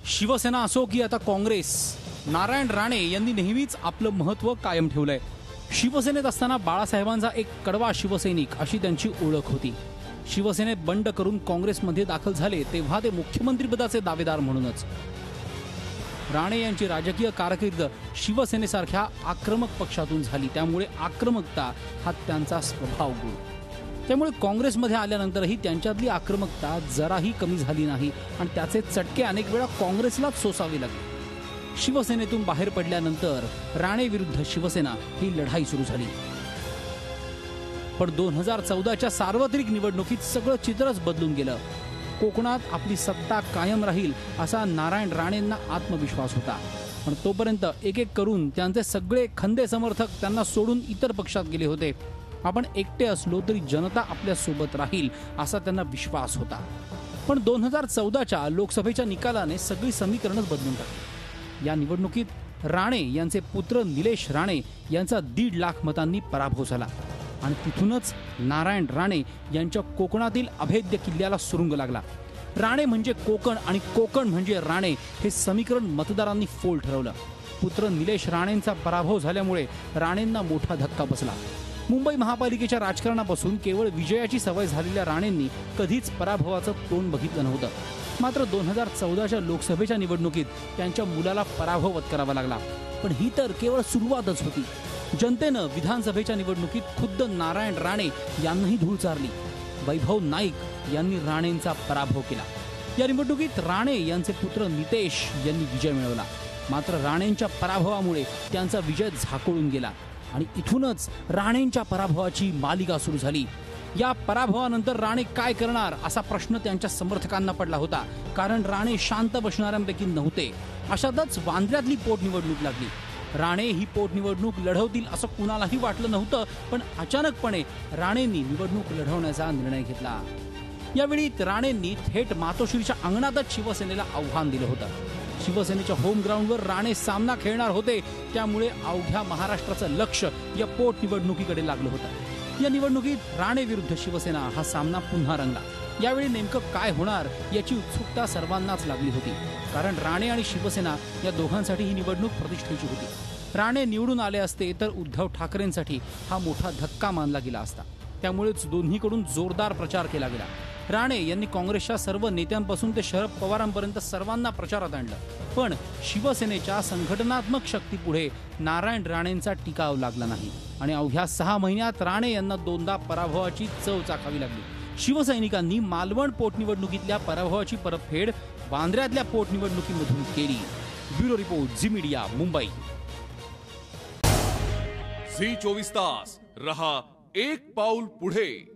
शिवसेना असो की आता काँग्रेस, नारायण राणे यांनी नेहमीच आपलं महत्त्व कायम ठेवलंय. शिवसेनेत असताना बाळासाहेबांचा एक कडवा शिवसैनिक अशी त्यांची ओळख होती. शिवसेनेत बंड करून काँग्रेसमध्ये दाखल झाले तेव्हा ते मुख्यमंत्रीपदाचे दावेदार म्हणूनच. राणे यांची राजकीय कारकीर्द शिवसेनेसारख्या आक्रमक पक्षातून झाली, त्यामुळे आक्रमकता हा त्यांचा स्वभाव गुण. त्यामुळे काँग्रेसमध्ये आल्यानंतरही त्यांच्यातली आक्रमकता जराही कमी झाली नाही आणि त्याचे चटके अनेक वेळा काँग्रेसलाच सोसावे लागले. शिवसेनेतून बाहेर पडल्यानंतर राणे विरुद्ध शिवसेना ही लढाई सुरू झाली. पण 2014च्या सार्वत्रिक निवडणुकीत सगळं चित्रच बदलून गेलं. कोकणात आपली सत्ता कायम राहील असा नारायण राणेंना आत्मविश्वास होता. पण तोपर्यंत एक एक करून त्यांचे सगळे खंदे समर्थक त्यांना सोडून इतर पक्षात गेले होते. आपण एकटे असलो तरी जनता आपल्या सोबत राहील असा त्यांना विश्वास होता. पण 2014च्या लोकसभेच्या निकालाने सगळी समीकरणच बदलून टाकली. या निवडणुकीत राणे यांचे पुत्र निलेश राणे यांचा 1.5 लाख मतांनी पराभव झाला आणि तिथूनच नारायण राणे यांच्या कोकणातील अभेद्य किल्ल्याला सुरुंग लागला. राणे म्हणजे कोकण आणि कोकण म्हणजे राणे हे समीकरण मतदारांनी फोल ठरवलं. पुत्र निलेश राणेंचा पराभव झाल्यामुळे राणेंना मोठा धक्का बसला. मुंबई महापालिकेच्या राजकारणापासून केवळ विजयाची सवय झालेल्या राणेंनी कधीच पराभवाचं तोंड बघितलं नव्हतं. मात्र 2014च्या लोकसभेच्या निवडणुकीत त्यांच्या मुलाला पराभव पत्करावा लागला. पण ही तर केवळ सुरुवातच होती. जनतेनं विधानसभेच्या निवडणुकीत खुद्द नारायण राणे यांनाही धूळ चारली. वैभव नाईक यांनी राणेंचा पराभव केला. या निवडणुकीत राणे यांचे पुत्र नितेश यांनी विजय मिळवला. मात्र राणेंच्या पराभवामुळे त्यांचा विजय झाकोळून गेला आणि इथूनच राणेंच्या पराभवाची मालिका सुरू झाली. या पराभवानंतर राणे काय करणार असा प्रश्न त्यांच्या समर्थकांना पडला होता. कारण राणे शांत बसणाऱ्यांपैकी नव्हते. अशातच वांद्र्यातली पोटनिवडणूक लागली. राणे ही पोटनिवडणूक लढवतील असं कुणालाही वाटलं नव्हतं. पण अचानकपणे राणेंनी निवडणूक लढवण्याचा निर्णय घेतला. यावेळी राणेंनी थेट मातोश्रीच्या अंगणातच शिवसेनेला आव्हान दिलं होतं. शिवसेनेच्या होम ग्राउंडवर राणे सामना खेळणार होते. त्यामुळे अवघ्या महाराष्ट्राचं लक्ष या पोटनिवडणुकीकडे लागलं होतं. या निवडणुकीत राणे विरुद्ध शिवसेना हा सामना पुन्हा रंगला. यावेळी नेमकं काय होणार याची उत्सुकता सर्वांनाच लागली होती. कारण राणे आणि शिवसेना या दोघांसाठी ही निवडणूक प्रतिष्ठेची होती. राणे निवडून आले असते तर उद्धव ठाकरेंसाठी हा मोठा धक्का मानला गेला असता. त्यामुळेच दोन्हीकडून जोरदार प्रचार केला गेला. राणे यांनी काँग्रेसच्या सर्व नेत्यांपासून ते शरद पवारांपर्यंत सर्वांना प्रचारात आणलं. पण शिवसेनेच्या संघटनात्मक शक्तीपुढे नारायण राणेंचा टिकाव लागला नाही आणि अवघ्या 6 महिन्यात राणे यांना 2दा पराभवाची चव चाखावी लागली. शिवसैनिकांनी मालवण पोटनिवडणुकीतल्या पराभवाची परतफेड वांद्र्यातल्या पोटनिवडणुकीमधून केली. Bureau report, Zee Media, Mumbai. Zee 24 तास रहा एक पाऊल पुढे.